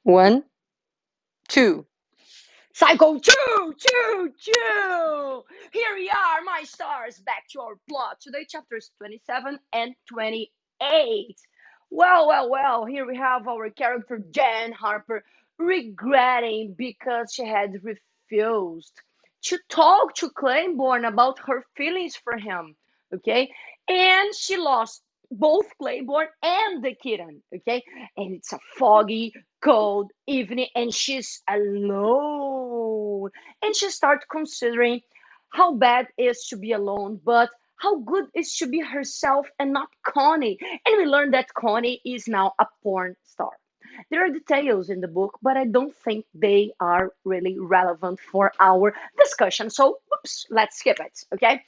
One, two. Cycle choo, choo, choo. Here we are, my stars. Back to our plot. Today, chapters 27 and 28. Well. Here we have our character Jen Harper regretting because she had refused to talk to Claiborne about her feelings for him. Okay. And she lost both Claiborne and the kitten. Okay. And it's a foggy, cold evening, and she's alone. And she starts considering how bad it is to be alone, but how good it is to be herself and not Connie. And we learn that Connie is now a porn star. There are details in the book, but I don't think they are really relevant for our discussion. So, oops, let's skip it. Okay.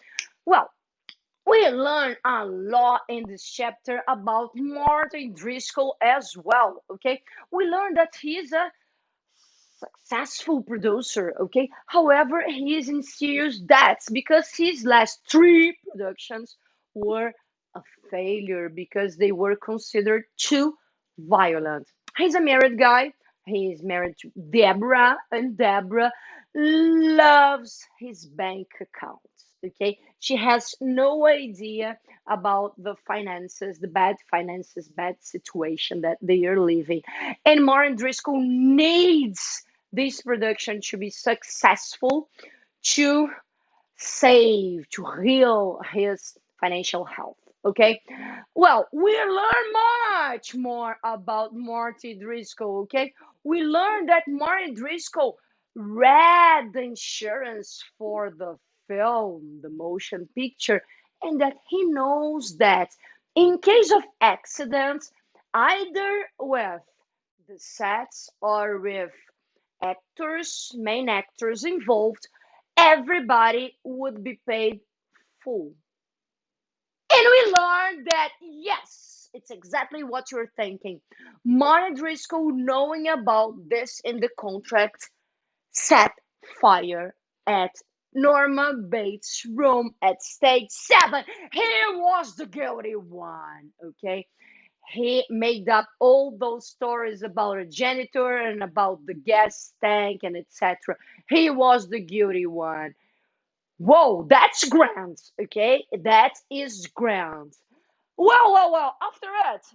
Well, we learn a lot in this chapter about Martin Driscoll as well. Okay, we learn that he's a successful producer. Okay, however, he is in serious debts because his last three productions were a failure because they were considered too violent. He's a married guy. He is married to Deborah, and Deborah loves his bank accounts. Okay, she has no idea about the finances, the bad finances, bad situation that they are living. And Martin Driscoll needs this production to be successful to save, to heal his financial health. Okay. Well, we learn much more about Marty Driscoll. Okay. We learned that Marty Driscoll read the insurance for the film, the motion picture, and that he knows that in case of accidents, either with the sets or with main actors involved, everybody would be paid full. And we learned that, yes, it's exactly what you're thinking. Martin Driscoll, knowing about this in the contract, set fire at Norma Bates' room at stage 7. He was the guilty one, okay? He made up all those stories about a janitor and about the gas tank and etc. He was the guilty one. Whoa, that's grand, okay? That is grand. Well. After it,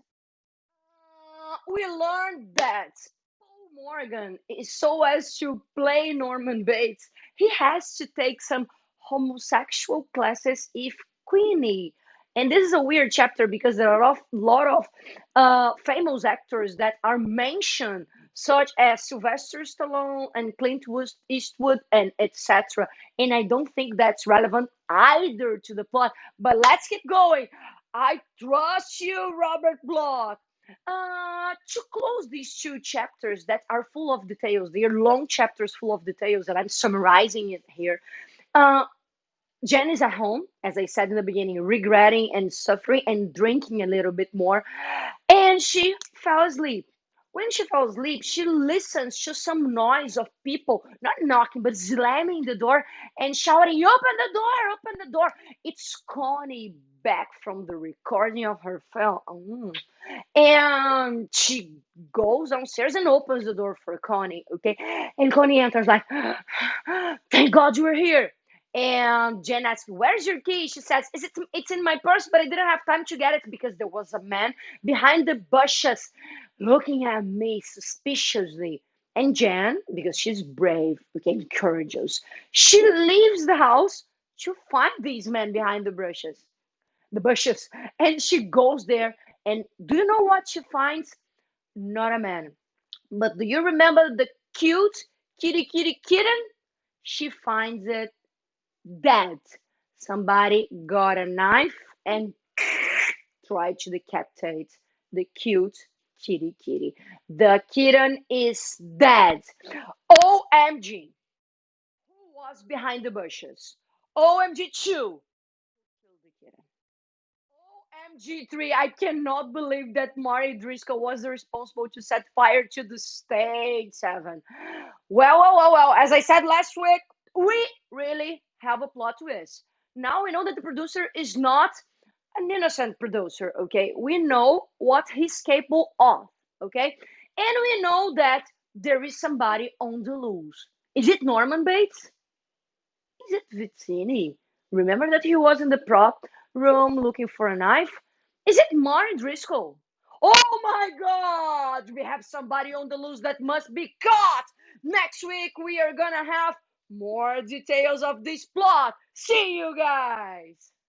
we learned that Paul Morgan is so as to play Norman Bates, he has to take some homosexual classes if Queenie. And this is a weird chapter because there are a lot of famous actors that are mentioned, such as Sylvester Stallone and Eastwood and etc. And I don't think that's relevant either to the plot. But let's keep going. I trust you, Robert Bloch. To close these two chapters that are full of details, they are long chapters full of details, and I'm summarizing it here. Uh, Jen is at home, as I said in the beginning, regretting and suffering and drinking a little bit more, and she fell asleep. When she fell asleep, she listens to some noise of people not knocking but slamming the door and shouting, "Open the door! Open the door!" It's Connie back from the recording of her film. And she goes downstairs and opens the door for Connie, okay? And Connie enters like, "Thank God you're here." And Jen asks, "Where's your key?" She says, It's in my purse, but I didn't have time to get it because there was a man behind the bushes looking at me suspiciously." And Jen, because she's brave, became courageous. She leaves the house to find these men behind the bushes. And she goes there, and do you know what she finds? Not a man. But do you remember the cute kitty kitten? She finds it dead. Somebody got a knife and tried to decapitate the cute kitty. The kitten is dead. OMG. Who was behind the bushes? OMG2. Killed the kitten. OMG3, I cannot believe that Mari Driscoll was responsible to set fire to the stage 7. Well. As I said last week, we really have a plot twist. Now we know that the producer is not an innocent producer, okay? We know what he's capable of, okay? And we know that there is somebody on the loose. Is it Norman Bates? Is it Vizzini? Remember that he was in the prop room looking for a knife? Is it Mari Driscoll? Oh my god! We have somebody on the loose that must be caught! Next week we are gonna have more details of this plot. See you guys!